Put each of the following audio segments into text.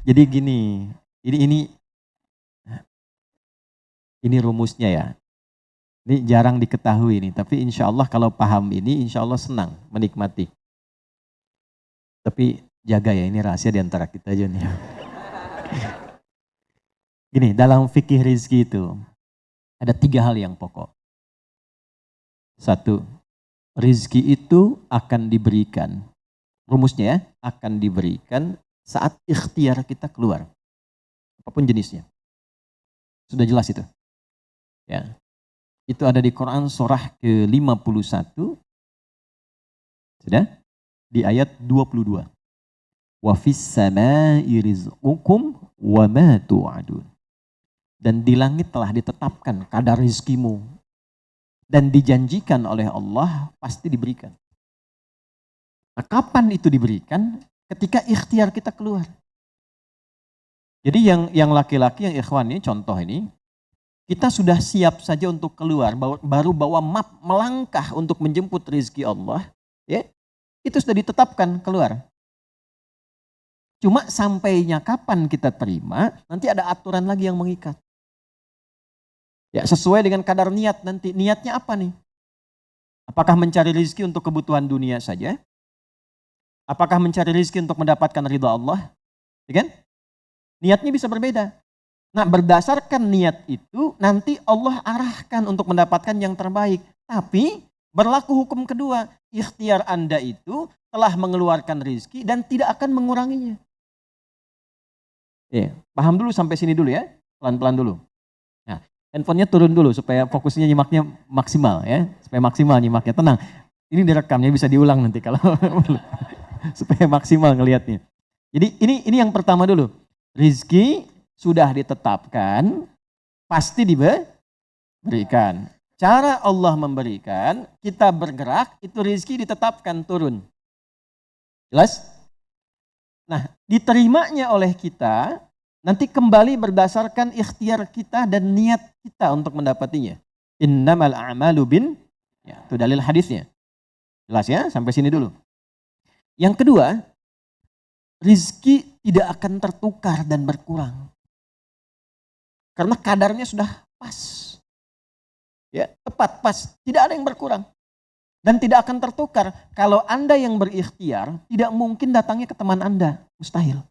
Jadi gini, ini ini rumusnya ya. Ini jarang diketahui nih, tapi insya Allah kalau paham ini, insya Allah senang menikmati. Tapi jaga ya, ini rahasia di antara kita aja nih. Gini, dalam fikih rizki itu ada 3 hal yang pokok. 1, rizki itu akan diberikan. Rumusnya ya, akan diberikan saat ikhtiar kita keluar. Apapun jenisnya. Sudah jelas itu. Ya. Itu ada di Quran surah ke-51. Sudah? Di ayat 22. Wa fis samaa'i rizqukum wa ma tu'adun. Dan di langit telah ditetapkan kadar rizkimu. Dan dijanjikan oleh Allah pasti diberikan. Nah, kapan itu diberikan? Ketika ikhtiar kita keluar. Jadi yang laki-laki, yang ikhwan ini, contoh ini, kita sudah siap saja untuk keluar, baru bawa map melangkah untuk menjemput rezeki Allah, ya, itu sudah ditetapkan keluar. Cuma sampainya kapan kita terima, nanti ada aturan lagi yang mengikat. Ya, sesuai dengan kadar niat nanti. Niatnya apa nih? Apakah mencari rezeki untuk kebutuhan dunia saja? Apakah mencari rezeki untuk mendapatkan ridha Allah? Ya kan? Niatnya bisa berbeda. Nah, berdasarkan niat itu nanti Allah arahkan untuk mendapatkan yang terbaik. Tapi berlaku hukum kedua, ikhtiar Anda itu telah mengeluarkan rezeki dan tidak akan menguranginya. Ya, paham dulu sampai sini dulu ya, pelan-pelan dulu. Nah, handphonenya turun dulu supaya fokusnya nyimaknya maksimal ya, supaya maksimal nyimaknya. Tenang, ini direkamnya bisa diulang nanti kalau supaya maksimal ngelihatnya. Jadi ini yang pertama dulu, rezeki sudah ditetapkan, pasti diberikan. Cara Allah memberikan, kita bergerak, itu rezeki ditetapkan turun. Jelas? Nah, diterimanya oleh kita, nanti kembali berdasarkan ikhtiar kita dan niat kita untuk mendapatinya. Innamal a'malu bin, ya, itu dalil hadisnya. Jelas ya? Sampai sini dulu. Yang kedua, rezeki tidak akan tertukar dan berkurang. Karena kadarnya sudah pas. Ya, tepat, pas. Tidak ada yang berkurang. Dan tidak akan tertukar. Kalau Anda yang berikhtiar, tidak mungkin datangnya ke teman Anda. Mustahil.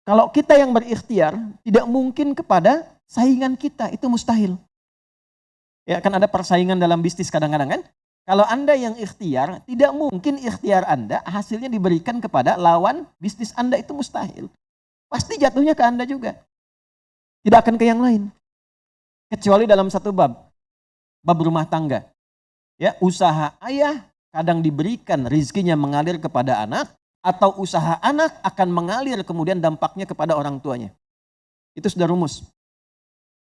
Kalau kita yang berikhtiar, tidak mungkin kepada saingan kita. Itu mustahil. Ya, kan ada persaingan dalam bisnis kadang-kadang kan. Kalau Anda yang ikhtiar, tidak mungkin ikhtiar Anda hasilnya diberikan kepada lawan bisnis Anda. Itu mustahil. Pasti jatuhnya ke Anda juga. Tidak akan ke yang lain. Kecuali dalam satu bab rumah tangga. Ya, usaha ayah kadang diberikan rezekinya mengalir kepada anak, atau usaha anak akan mengalir kemudian dampaknya kepada orang tuanya. Itu sudah rumus.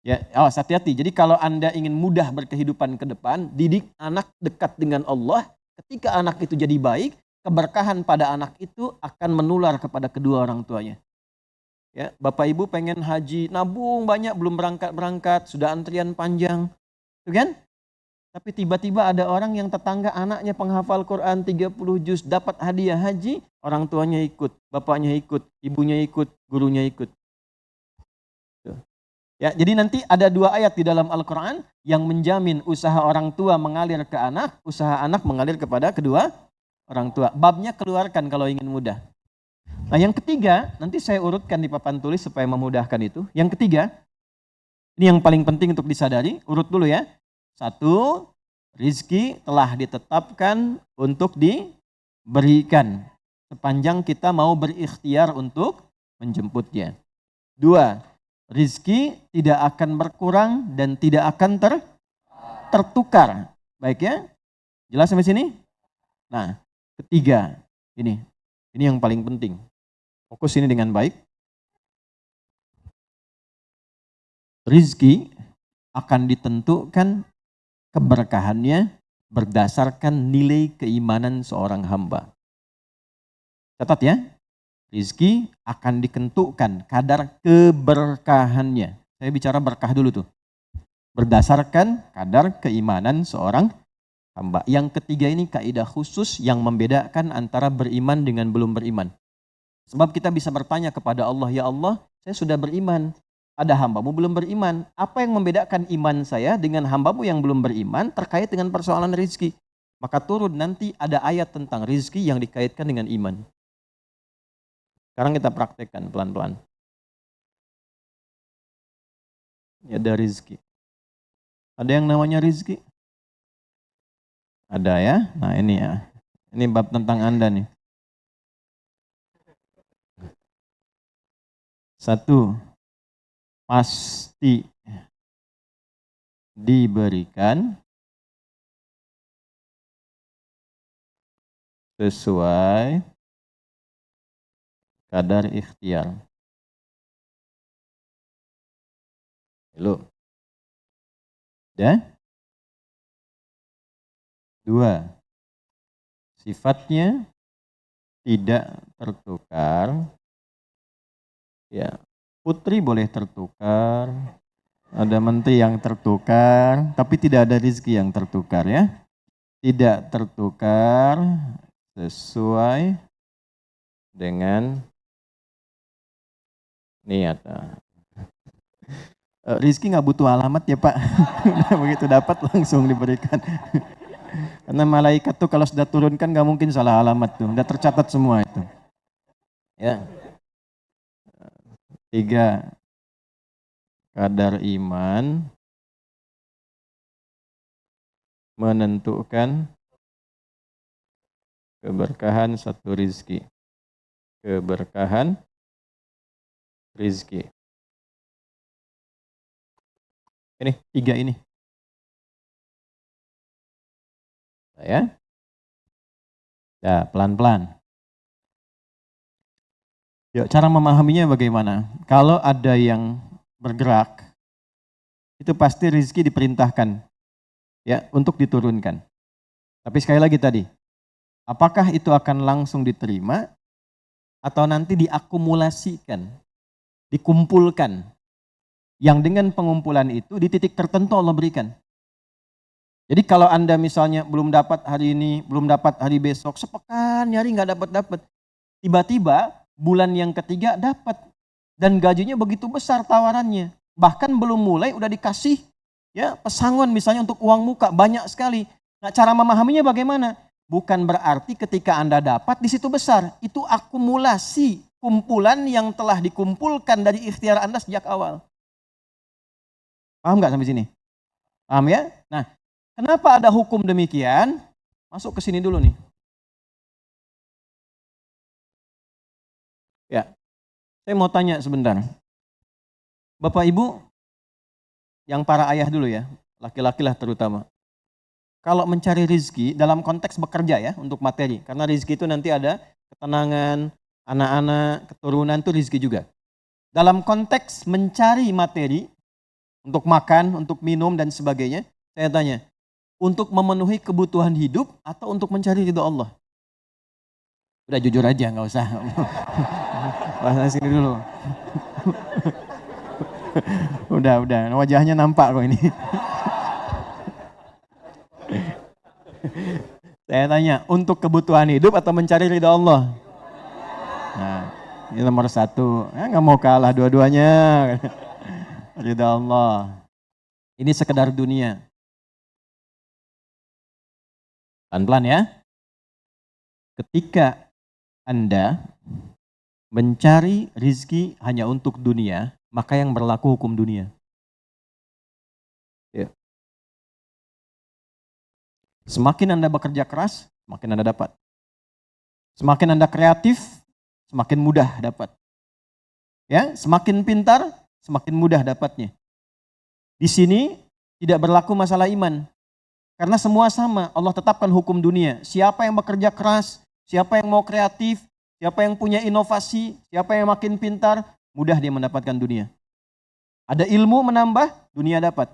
Ya, awas hati-hati. Jadi kalau Anda ingin mudah berkehidupan ke depan, didik anak dekat dengan Allah. Ketika anak itu jadi baik, keberkahan pada anak itu akan menular kepada kedua orang tuanya. Ya, Bapak Ibu pengen haji, nabung banyak, belum berangkat, sudah antrian panjang. Itu kan? Tapi tiba-tiba ada orang yang tetangga anaknya penghafal Quran 30 juz, dapat hadiah haji, orang tuanya ikut, bapaknya ikut, ibunya ikut, gurunya ikut. Ya, jadi nanti ada 2 ayat di dalam Al-Quran yang menjamin usaha orang tua mengalir ke anak, usaha anak mengalir kepada kedua orang tua. Babnya keluarkan kalau ingin mudah. Nah, yang ketiga, nanti saya urutkan di papan tulis supaya memudahkan itu. Yang ketiga, ini yang paling penting untuk disadari, urut dulu ya. 1, rizki telah ditetapkan untuk diberikan sepanjang kita mau berikhtiar untuk menjemputnya. 2, rizki tidak akan berkurang dan tidak akan tertukar. Baik ya? Jelas sampai sini? Nah, ketiga, ini yang paling penting. Fokus ini dengan baik. Rizki akan ditentukan keberkahannya berdasarkan nilai keimanan seorang hamba. Catat ya, rizki akan ditentukan kadar keberkahannya. Saya bicara berkah dulu tuh. Berdasarkan kadar keimanan seorang hamba. Yang ketiga ini kaidah khusus yang membedakan antara beriman dengan belum beriman. Sebab kita bisa bertanya kepada Allah, ya Allah, saya sudah beriman. Ada hambamu belum beriman. Apa yang membedakan iman saya dengan hambamu yang belum beriman terkait dengan persoalan rizki? Maka turun nanti ada ayat tentang rizki yang dikaitkan dengan iman. Sekarang kita praktekkan pelan-pelan. Ya, ada rizki. Ada yang namanya rizki? Ada ya? Nah ini ya. Ini bab tentang Anda nih. 1. Pasti diberikan sesuai kadar ikhtiar. Lalu. Dan 2. Sifatnya tidak tertukar. Ya, putri boleh tertukar. Ada menteri yang tertukar, tapi tidak ada rezeki yang tertukar ya. Tidak tertukar sesuai dengan niat. Rizki nggak butuh alamat ya Pak. Begitu dapat langsung diberikan. Karena malaikat tuh kalau sudah turunkan nggak mungkin salah alamat tuh. Udah tercatat semua itu. Ya. 3. Kadar iman menentukan keberkahan satu rizki. Keberkahan rizki. Ini 3 ini. Ya. Ya, pelan-pelan. Yuk, cara memahaminya bagaimana? Kalau ada yang bergerak, itu pasti rezeki diperintahkan ya untuk diturunkan. Tapi sekali lagi tadi, apakah itu akan langsung diterima atau nanti diakumulasikan, dikumpulkan? Yang dengan pengumpulan itu di titik tertentu Allah berikan. Jadi kalau Anda misalnya belum dapat hari ini, belum dapat hari besok, sepekan nyari nggak dapat. Tiba-tiba bulan yang ketiga dapat. Dan gajinya begitu besar tawarannya. Bahkan belum mulai udah dikasih ya pesangon misalnya untuk uang muka banyak sekali. Nah, cara memahaminya bagaimana? Bukan berarti ketika Anda dapat di situ besar. Itu akumulasi kumpulan yang telah dikumpulkan dari ikhtiar Anda sejak awal. Paham nggak sampai sini? Paham ya? Nah, kenapa ada hukum demikian? Masuk ke sini dulu nih. Ya, saya mau tanya sebentar. Bapak Ibu, yang para ayah dulu ya, laki-laki lah terutama. Kalau mencari rizki dalam konteks bekerja ya, untuk materi. Karena rizki itu nanti ada ketenangan, anak-anak, keturunan itu rizki juga. Dalam konteks mencari materi, untuk makan, untuk minum dan sebagainya, saya tanya, untuk memenuhi kebutuhan hidup atau untuk mencari ridho Allah? Udah jujur aja, nggak usah. Bahas sini dulu. Udah, wajahnya nampak kok ini. Saya tanya, untuk kebutuhan hidup atau mencari ridho Allah? Nah, ini nomor 1. Nggak mau kalah dua-duanya. Ridho Allah. Ini sekedar dunia. Pelan-pelan ya. Ketika Anda mencari rizki hanya untuk dunia, maka yang berlaku hukum dunia. Ya. Semakin Anda bekerja keras, semakin Anda dapat. Semakin Anda kreatif, semakin mudah dapat. Ya, semakin pintar, semakin mudah dapatnya. Di sini tidak berlaku masalah iman. Karena semua sama, Allah tetapkan hukum dunia. Siapa yang bekerja keras, siapa yang mau kreatif, siapa yang punya inovasi, siapa yang makin pintar, mudah dia mendapatkan dunia. Ada ilmu menambah, dunia dapat.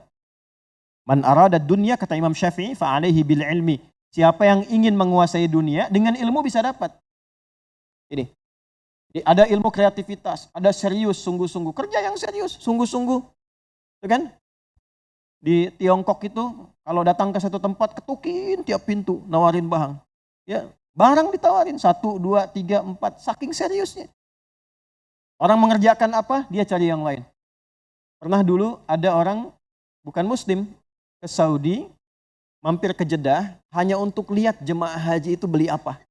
Man arada dunia, kata Imam Syafi'i, fa'alaihi bil ilmi. Siapa yang ingin menguasai dunia, dengan ilmu bisa dapat. Ini. Ada ilmu kreativitas, ada serius, sungguh-sungguh. Kerja yang serius, sungguh-sungguh. Itu kan? Di Tiongkok itu, kalau datang ke satu tempat, ketukin tiap pintu, nawarin barang. Ya, barang ditawarin, 1, 2, 3, 4, saking seriusnya. Orang mengerjakan apa, dia cari yang lain. Pernah dulu ada orang bukan muslim ke Saudi, mampir ke Jeddah hanya untuk lihat jemaah haji itu beli apa.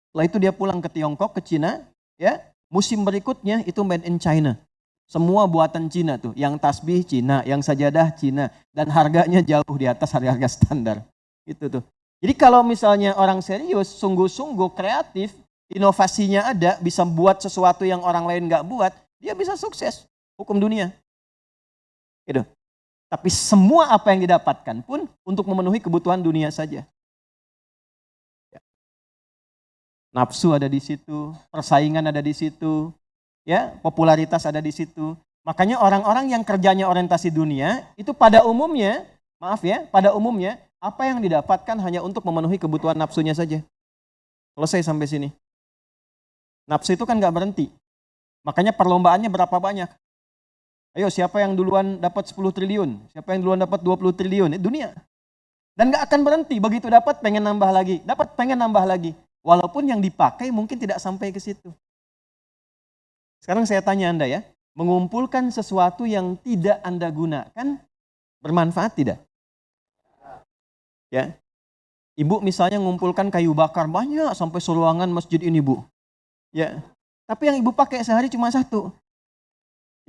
Setelah itu dia pulang ke Tiongkok, ke Cina, ya. Musim berikutnya itu made in China. Semua buatan Cina tuh, yang tasbih Cina, yang sajadah Cina, dan harganya jauh di atas harga-harga standar. Itu tuh. Jadi kalau misalnya orang serius, sungguh-sungguh kreatif, inovasinya ada, bisa buat sesuatu yang orang lain nggak buat, dia bisa sukses. Hukum dunia. Gitu. Tapi semua apa yang didapatkan pun untuk memenuhi kebutuhan dunia saja. Nafsu ada di situ, persaingan ada di situ, ya, popularitas ada di situ. Makanya orang-orang yang kerjanya orientasi dunia itu pada umumnya, pada umumnya apa yang didapatkan hanya untuk memenuhi kebutuhan nafsunya saja. Selesai sampai sini. Nafsu itu kan nggak berhenti. Makanya perlombaannya berapa banyak? Ayo siapa yang duluan dapat 10 triliun? Siapa yang duluan dapat 20 triliun? Dunia. Dan nggak akan berhenti. Begitu dapat pengen nambah lagi. Dapat pengen nambah lagi. Walaupun yang dipakai mungkin tidak sampai ke situ. Sekarang saya tanya Anda ya. Mengumpulkan sesuatu yang tidak Anda gunakan bermanfaat tidak? Ya. Ibu misalnya mengumpulkan kayu bakar banyak sampai seruangan masjid ini, Bu. Ya. Tapi yang ibu pakai sehari cuma satu.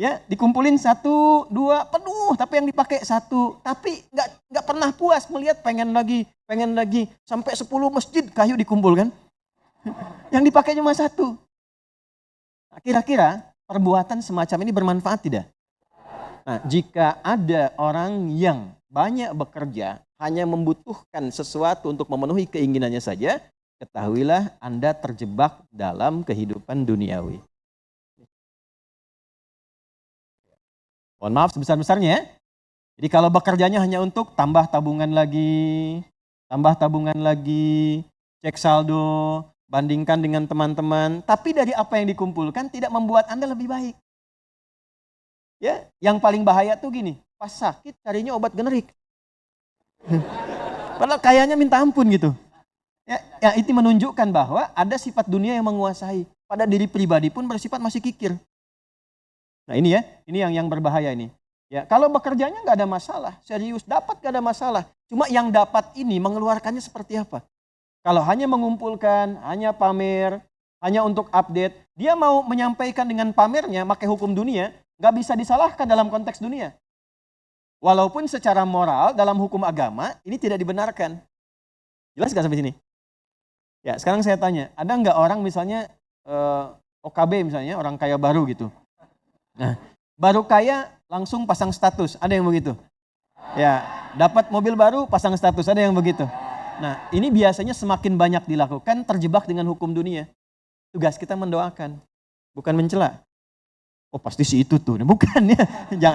Ya, dikumpulin 1, 2, penuh, tapi yang dipakai 1. Tapi nggak pernah puas melihat pengen lagi, sampai 10 masjid kayu dikumpulkan. Yang dipakai cuma 1. Nah, kira-kira perbuatan semacam ini bermanfaat tidak? Nah, jika ada orang yang banyak bekerja, hanya membutuhkan sesuatu untuk memenuhi keinginannya saja, ketahuilah Anda terjebak dalam kehidupan duniawi. Mohon maaf sebesar-besarnya ya. Jadi kalau bekerjanya hanya untuk tambah tabungan lagi, cek saldo, bandingkan dengan teman-teman, tapi dari apa yang dikumpulkan tidak membuat Anda lebih baik. Ya, yang paling bahaya tuh gini, pas sakit carinya obat generik. Padahal kayaknya minta ampun gitu. Ya, itu menunjukkan bahwa ada sifat dunia yang menguasai. Pada diri pribadi pun bersifat masih kikir. Nah ini ya, ini yang berbahaya ini. Ya, kalau bekerjanya nggak ada masalah, serius dapat nggak ada masalah. Cuma yang dapat ini mengeluarkannya seperti apa? Kalau hanya mengumpulkan, hanya pamer, hanya untuk update, dia mau menyampaikan dengan pamernya, pakai hukum dunia, nggak bisa disalahkan dalam konteks dunia. Walaupun secara moral dalam hukum agama ini tidak dibenarkan. Jelas nggak sampai sini? Ya, sekarang saya tanya, ada nggak orang misalnya OKB misalnya, orang kaya baru gitu. Nah, baru kaya langsung pasang status, ada yang begitu. Ya, dapat mobil baru pasang status, ada yang begitu. Nah, ini biasanya semakin banyak dilakukan terjebak dengan hukum dunia. Tugas kita mendoakan, bukan mencela. Oh, pasti si itu tuh. Bukan ya.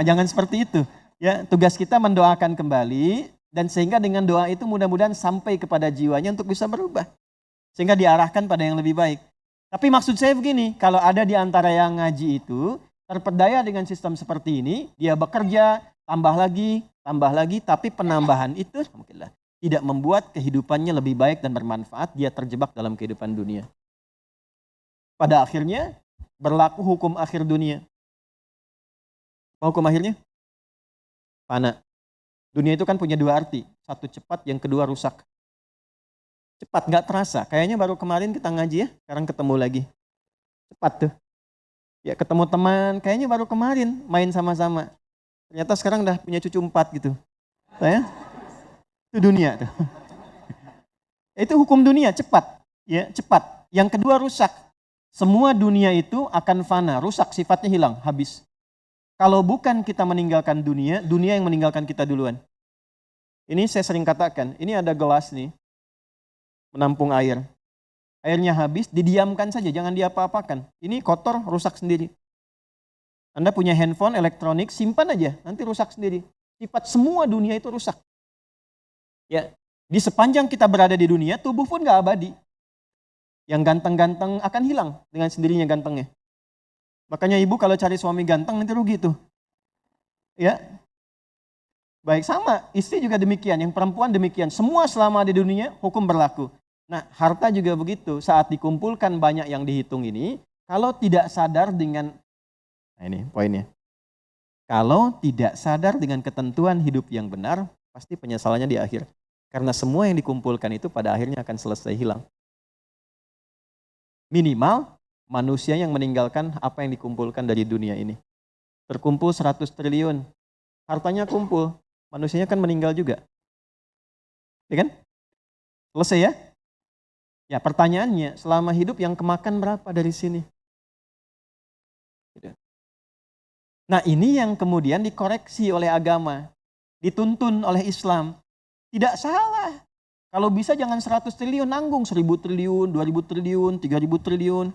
Jangan seperti itu. Ya, tugas kita mendoakan kembali dan sehingga dengan doa itu mudah-mudahan sampai kepada jiwanya untuk bisa berubah. Sehingga diarahkan pada yang lebih baik. Tapi maksud saya begini, kalau ada di antara yang ngaji itu terpedaya dengan sistem seperti ini, dia bekerja, tambah lagi, tapi penambahan itu alhamdulillah tidak membuat kehidupannya lebih baik dan bermanfaat, dia terjebak dalam kehidupan dunia. Pada akhirnya berlaku hukum akhir dunia. Apa hukum akhirnya? Fana. Dunia itu kan punya 2 arti, satu cepat, yang kedua rusak. Cepat nggak terasa, kayaknya baru kemarin kita ngaji ya, sekarang ketemu lagi. Cepat tuh. Ya ketemu teman, kayaknya baru kemarin main sama-sama. Ternyata sekarang udah punya cucu 4 gitu. Saya, itu dunia tuh. Itu hukum dunia, cepat. Ya, cepat. Yang kedua rusak. Semua dunia itu akan fana, rusak, sifatnya hilang, habis. Kalau bukan kita meninggalkan dunia, dunia yang meninggalkan kita duluan. Ini saya sering katakan, ini ada gelas nih, menampung air. Airnya habis, didiamkan saja, jangan diapa-apakan. Ini kotor, rusak sendiri. Anda punya handphone, elektronik, simpan aja, nanti rusak sendiri. Sifat semua dunia itu rusak. Ya, di sepanjang kita berada di dunia, tubuh pun gak abadi. Yang ganteng-ganteng akan hilang dengan sendirinya gantengnya. Makanya ibu kalau cari suami ganteng nanti rugi tuh. Ya, baik sama, istri juga demikian, yang perempuan demikian. Semua selama di dunia, hukum berlaku. Nah, harta juga begitu. Saat dikumpulkan banyak yang dihitung ini, Kalau tidak sadar dengan, nah ini poinnya. Kalau tidak sadar dengan ketentuan hidup yang benar, pasti penyesalannya di akhir. Karena semua yang dikumpulkan itu pada akhirnya akan selesai hilang. Minimal manusia yang meninggalkan apa yang dikumpulkan dari dunia ini. Terkumpul 100 triliun, hartanya kumpul, manusianya kan meninggal juga. Ya kan? Selesai ya? Ya pertanyaannya, selama hidup yang kemakan berapa dari sini? Nah ini yang kemudian dikoreksi oleh agama, dituntun oleh Islam. Tidak salah. Kalau bisa jangan 100 triliun, nanggung 1000 triliun, 2000 triliun, 3000 triliun.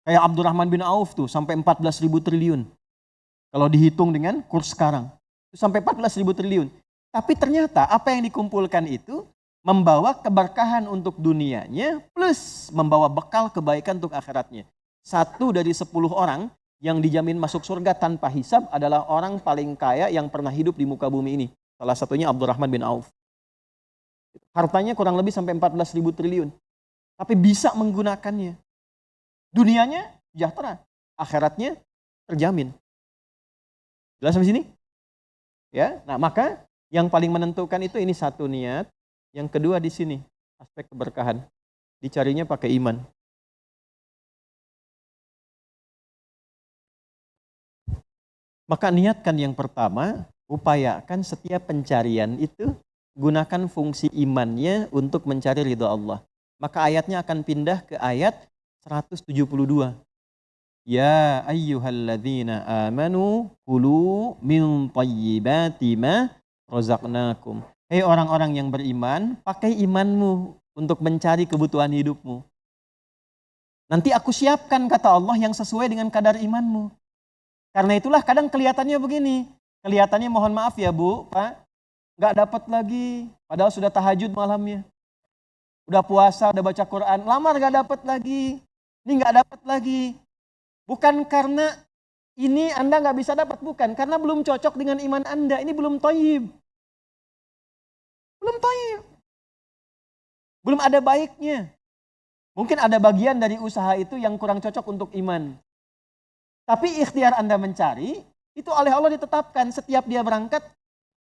Kayak Abdurrahman bin Auf tuh sampai 14.000 triliun. Kalau dihitung dengan kurs sekarang, sampai 14.000 triliun. Tapi ternyata apa yang dikumpulkan itu membawa keberkahan untuk dunianya plus membawa bekal kebaikan untuk akhiratnya. 1 dari 10 orang yang dijamin masuk surga tanpa hisab adalah orang paling kaya yang pernah hidup di muka bumi ini. Salah satunya Abdurrahman bin Auf. Hartanya kurang lebih sampai 14.000 triliun. Tapi bisa menggunakannya. Dunianya sejahtera, akhiratnya terjamin. Jelas sampai sini? Ya, nah maka yang paling menentukan itu ini satu niat, yang kedua di sini aspek keberkahan. Dicarinya pakai iman. Maka niatkan yang pertama, upayakan setiap pencarian itu gunakan fungsi imannya untuk mencari ridha Allah. Maka ayatnya akan pindah ke ayat 172. Ya ayyuhalladzina amanu kulu min thayyibati ma razaqnakum. Hei orang-orang yang beriman, pakai imanmu untuk mencari kebutuhan hidupmu. Nanti aku siapkan, kata Allah, yang sesuai dengan kadar imanmu. Karena itulah kadang kelihatannya begini. Kelihatannya mohon maaf ya Bu, Pak, nggak dapat lagi. Padahal sudah tahajud malamnya. Udah puasa, udah baca Quran, lamar nggak dapat lagi. Ini nggak dapat lagi. Bukan karena ini Anda nggak bisa dapat, bukan. Karena belum cocok dengan iman Anda. Ini belum thayyib. Belum thayyib. Belum ada baiknya. Mungkin ada bagian dari usaha itu yang kurang cocok untuk iman. Tapi ikhtiar Anda mencari, itu oleh Allah ditetapkan. Setiap dia berangkat,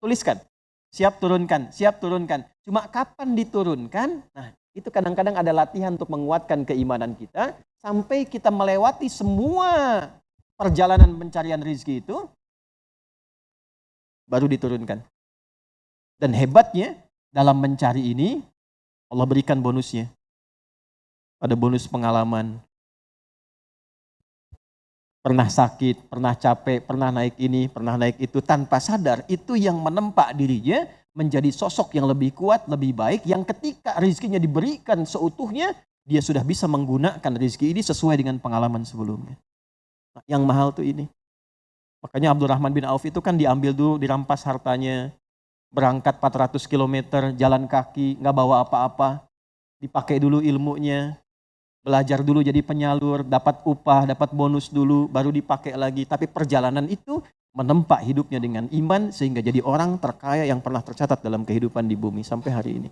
tuliskan. Siap turunkan, siap turunkan. Cuma kapan diturunkan? Nah, itu kadang-kadang ada latihan untuk menguatkan keimanan kita. Sampai kita melewati semua perjalanan pencarian rezeki itu, baru diturunkan. Dan hebatnya, dalam mencari ini, Allah berikan bonusnya. Ada bonus pengalaman. Pernah sakit, pernah capek, pernah naik ini, pernah naik itu, tanpa sadar itu yang menempa dirinya menjadi sosok yang lebih kuat, lebih baik, yang ketika rezekinya diberikan seutuhnya, dia sudah bisa menggunakan rezeki ini sesuai dengan pengalaman sebelumnya. Nah, yang mahal tuh ini. Makanya Abdurrahman bin Auf itu kan diambil dulu, dirampas hartanya, berangkat 400 km, jalan kaki, nggak bawa apa-apa, dipakai dulu ilmunya, belajar dulu jadi penyalur, dapat upah, dapat bonus dulu, baru dipakai lagi. Tapi perjalanan itu menempa hidupnya dengan iman sehingga jadi orang terkaya yang pernah tercatat dalam kehidupan di bumi sampai hari ini.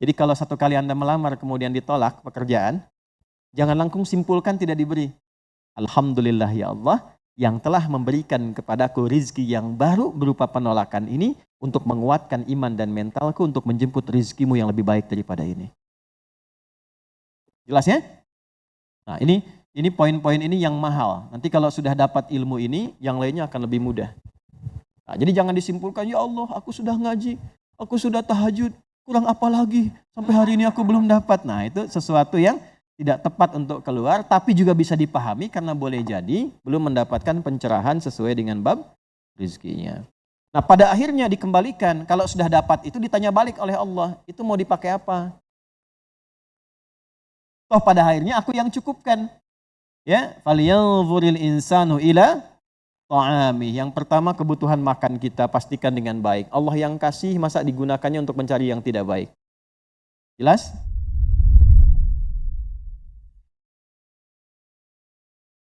Jadi kalau satu kali Anda melamar kemudian ditolak pekerjaan, jangan langsung simpulkan tidak diberi. Alhamdulillah ya Allah yang telah memberikan kepadaku rizki yang baru berupa penolakan ini untuk menguatkan iman dan mentalku untuk menjemput rizkimu yang lebih baik daripada ini. Jelas ya? Nah ini poin-poin ini yang mahal. Nanti kalau sudah dapat ilmu ini, yang lainnya akan lebih mudah. Nah, jadi jangan disimpulkan, ya Allah aku sudah ngaji, aku sudah tahajud, kurang apa lagi? Sampai hari ini aku belum dapat. Nah itu sesuatu yang tidak tepat untuk keluar, tapi juga bisa dipahami karena boleh jadi belum mendapatkan pencerahan sesuai dengan bab rizkinya. Nah pada akhirnya dikembalikan, kalau sudah dapat itu ditanya balik oleh Allah, itu mau dipakai apa? Toh pada akhirnya aku yang cukupkan. Ya, falyanzuril insanu ila ta'ami. Yang pertama kebutuhan makan kita pastikan dengan baik. Allah yang kasih, masa digunakannya untuk mencari yang tidak baik? Jelas?